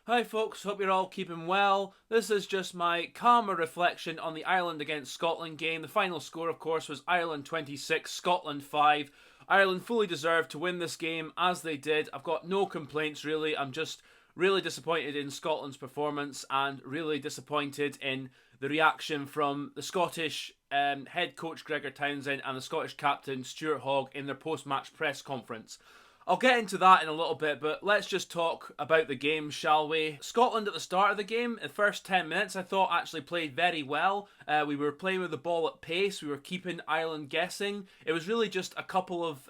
Hi folks, hope you're all keeping well. This is just my calmer reflection on the Ireland against Scotland game. The final score, of course, was Ireland 26, Scotland 5. Ireland fully deserved to win this game, as they did. I've got no complaints really. I'm just really disappointed in Scotland's performance and really disappointed in the reaction from the Scottish head coach Gregor Townsend and the Scottish captain Stuart Hogg in their post-match press conference. I'll get into that in a little bit, but let's just talk about the game, shall we? Scotland at the start of the game, the first 10 minutes, I thought actually played very well. We were playing with the ball at pace. We were keeping Ireland guessing. It was really just a couple of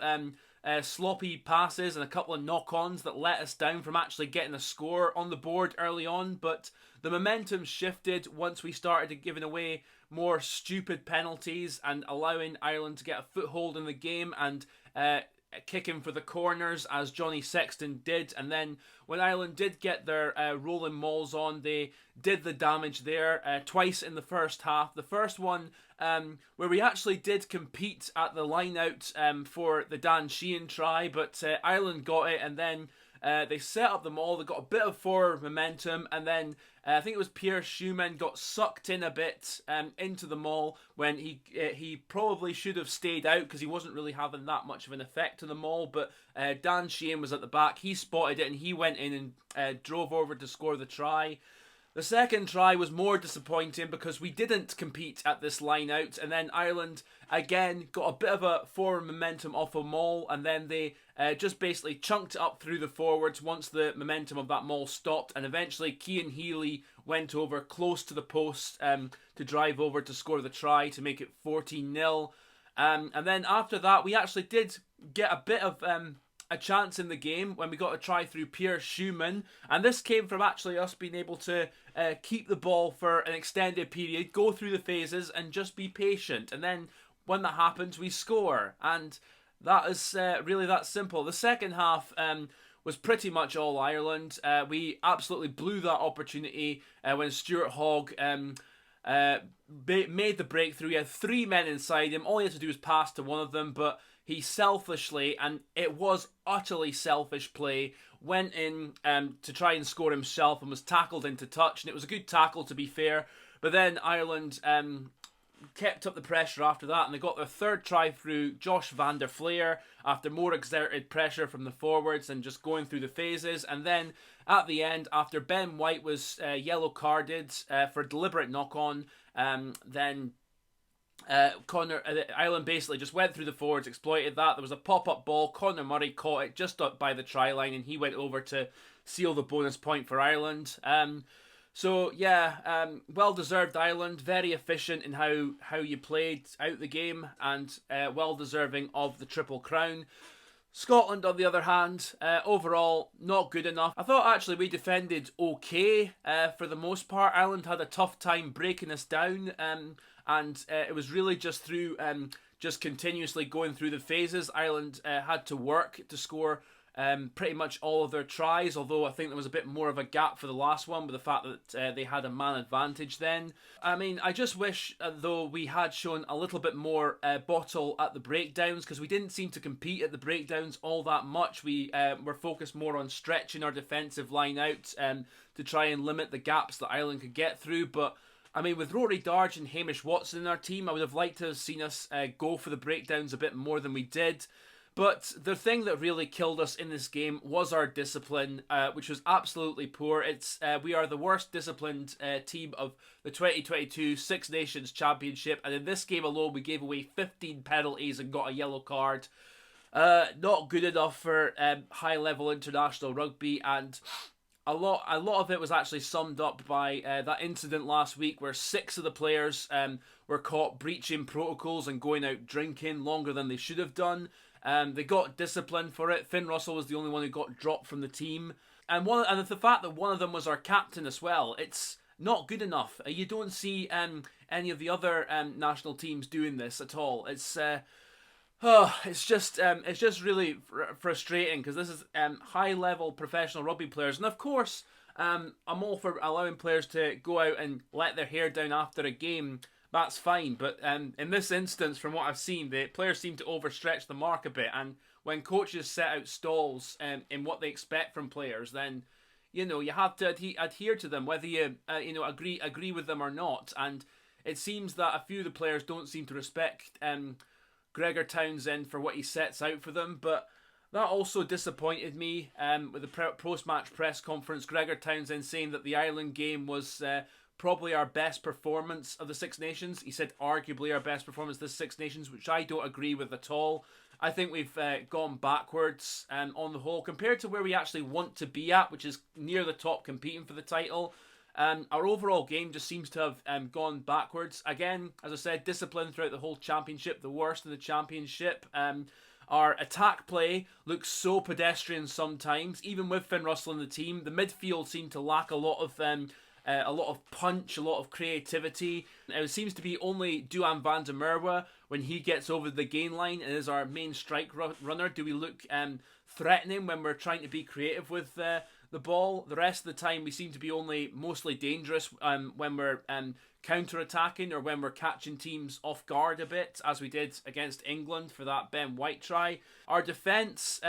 sloppy passes and a couple of knock-ons that let us down from actually getting a score on the board early on, but the momentum shifted once we started giving away more stupid penalties and allowing Ireland to get a foothold in the game and kicking for the corners as Johnny Sexton did. And then when Ireland did get their rolling mauls on, they did the damage there twice in the first half. The first one where we actually did compete at the line out for the Dan Sheehan try, but Ireland got it, and then they set up the maul. They got a bit of forward momentum, and then I think it was Pierre Schumann got sucked in a bit into the maul when he probably should have stayed out because he wasn't really having that much of an effect on the maul. But Dan Sheehan was at the back. He spotted it and he went in and drove over to score the try. The second try was more disappointing because we didn't compete at this line out, and then Ireland again got a bit of a forward momentum off a maul, and then they just basically chunked it up through the forwards once the momentum of that maul stopped, and eventually Cian Healy went over close to the post to drive over to score the try to make it 14-0. And then after that, we actually did get a bit of a chance in the game when we got a try through Pierre Schumann, and this came from actually us being able to keep the ball for an extended period, go through the phases and just be patient, and then when that happens we score, and that is really that simple. The second half was pretty much all Ireland. We absolutely blew that opportunity when Stuart Hogg made the breakthrough. He had three men inside him. All he had to do was pass to one of them, but he selfishly, and it was utterly selfish play, went in to try and score himself and was tackled into touch, and it was a good tackle to be fair. But then Ireland kept up the pressure after that, and they got their third try through Josh van der Fleer after more exerted pressure from the forwards and just going through the phases. And then at the end, after Ben White was yellow carded for deliberate knock-on, then Ireland basically just went through the forwards, exploited that. There was a pop-up ball. Conor Murray caught it just up by the try line, and he went over to seal the bonus point for Ireland. Well-deserved Ireland. Very efficient in how you played out the game, and well-deserving of the Triple Crown. Scotland, on the other hand, overall, not good enough. I thought actually we defended okay for the most part. Ireland had a tough time breaking us down, and it was really just through just continuously going through the phases. Ireland had to work to score pretty much all of their tries, although I think there was a bit more of a gap for the last one with the fact that they had a man advantage then. I mean, I just wish, though, we had shown a little bit more bottle at the breakdowns, because we didn't seem to compete at the breakdowns all that much. We were focused more on stretching our defensive line out to try and limit the gaps that Ireland could get through, but I mean, with Rory Darge and Hamish Watson in our team, I would have liked to have seen us go for the breakdowns a bit more than we did. But the thing that really killed us in this game was our discipline, which was absolutely poor. We are the worst disciplined team of the 2022 Six Nations Championship, and in this game alone we gave away 15 penalties and got a yellow card. Not good enough for high-level international rugby, and a lot of it was actually summed up by that incident last week where 6 of the players were caught breaching protocols and going out drinking longer than they should have done. They got disciplined for it. Finn Russell was the only one who got dropped from the team. And the fact that one of them was our captain as well, it's not good enough. You don't see any of the other national teams doing this at all. It's just really frustrating, because this is high-level professional rugby players. And of course, I'm all for allowing players to go out and let their hair down after a game. That's fine, but in this instance, from what I've seen, the players seem to overstretch the mark a bit, and when coaches set out stalls in what they expect from players, then you have to adhere to them, whether you agree with them or not. And it seems that a few of the players don't seem to respect Gregor Townsend for what he sets out for them. But that also disappointed me with the post-match press conference. Gregor Townsend saying that the Ireland game was probably our best performance of the Six Nations. He said arguably our best performance of the Six Nations, which I don't agree with at all. I think we've gone backwards on the whole compared to where we actually want to be at, which is near the top competing for the title. Our overall game just seems to have gone backwards. Again, as I said, discipline throughout the whole championship, the worst in the championship. Our attack play looks so pedestrian sometimes, even with Finn Russell in the team. The midfield seemed to lack a lot of punch, a lot of creativity. It seems to be only Duhan van der Merwe when he gets over the gain line and is our main strike runner. Do we look threatening when we're trying to be creative with the ball? The rest of the time we seem to be only mostly dangerous when we're counter-attacking or when we're catching teams off guard a bit, as we did against England for that Ben White try. Our defence,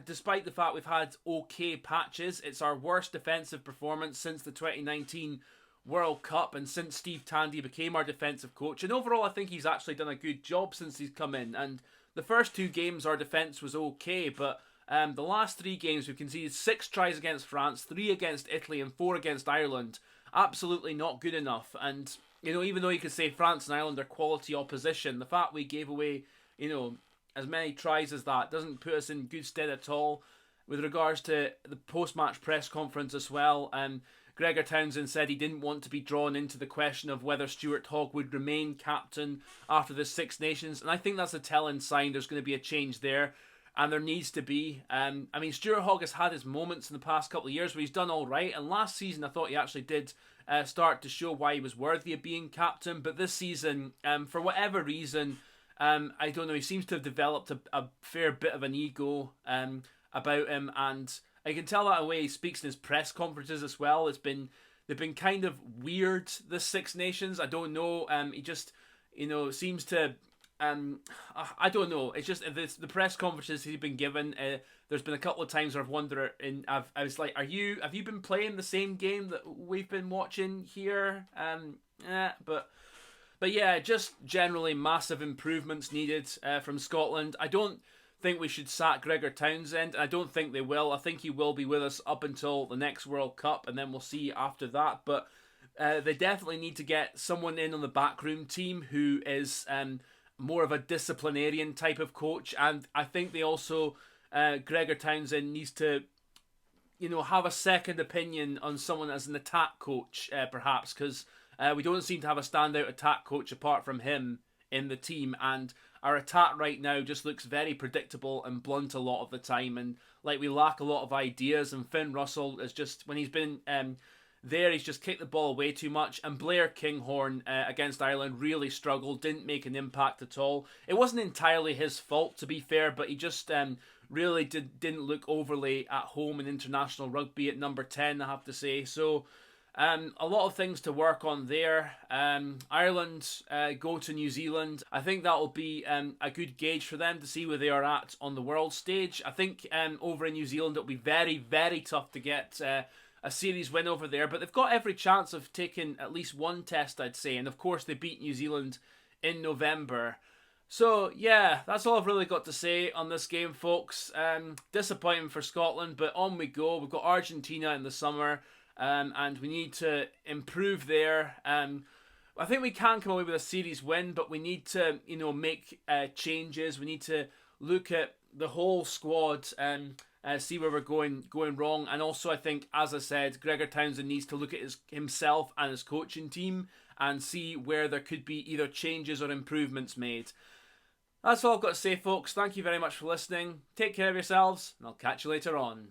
despite the fact we've had okay patches, it's our worst defensive performance since the 2019 World Cup and since Steve Tandy became our defensive coach. And overall, I think he's actually done a good job since he's come in. And the first two games, our defence was okay, but the last three games, we've conceded 6 tries against France, 3 against Italy, and 4 against Ireland. Absolutely not good enough. And, even though you could say France and Ireland are quality opposition, the fact we gave away, as many tries as that doesn't put us in good stead at all. With regards to the post-match press conference as well, Gregor Townsend said he didn't want to be drawn into the question of whether Stuart Hogg would remain captain after the Six Nations, and I think that's a telling sign there's going to be a change there, and there needs to be. Stuart Hogg has had his moments in the past couple of years where he's done all right, and last season I thought he actually did start to show why he was worthy of being captain, but this season, for whatever reason, I don't know, he seems to have developed a fair bit of an ego about him, and I can tell that away he speaks in his press conferences as well. They've been kind of weird, the Six Nations. I don't know. He just, seems to. I don't know. It's just the press conferences he's been given. There's been a couple of times where I've wondered, and I was like, have you been playing the same game that we've been watching here? But yeah, just generally massive improvements needed from Scotland. I don't think we should sack Gregor Townsend. I don't think they will. I think he will be with us up until the next World Cup, and then we'll see after that. But they definitely need to get someone in on the backroom team who is more of a disciplinarian type of coach. And I think they also, Gregor Townsend needs to, have a second opinion on someone as an attack coach, perhaps, because we don't seem to have a standout attack coach apart from him in the team, and our attack right now just looks very predictable and blunt a lot of the time, and like we lack a lot of ideas. And Finn Russell is just, when he's been there, he's just kicked the ball away too much. And Blair Kinghorn against Ireland really struggled, didn't make an impact at all. It wasn't entirely his fault, to be fair, but he just really didn't look overly at home in international rugby at number 10, I have to say. So a lot of things to work on there. Ireland go to New Zealand. I think that will be a good gauge for them to see where they are at on the world stage. I think over in New Zealand it'll be very, very tough to get a series win over there, but they've got every chance of taking at least one test, I'd say. And of course they beat New Zealand in November. So yeah, that's all I've really got to say on this game, folks. Disappointing for Scotland, but on we go. We've got Argentina in the summer. And we need to improve there. I think we can come away with a series win, but we need to, make changes. We need to look at the whole squad and see where we're going wrong. And also, I think, as I said, Gregor Townsend needs to look at himself and his coaching team and see where there could be either changes or improvements made. That's all I've got to say, folks. Thank you very much for listening. Take care of yourselves, and I'll catch you later on.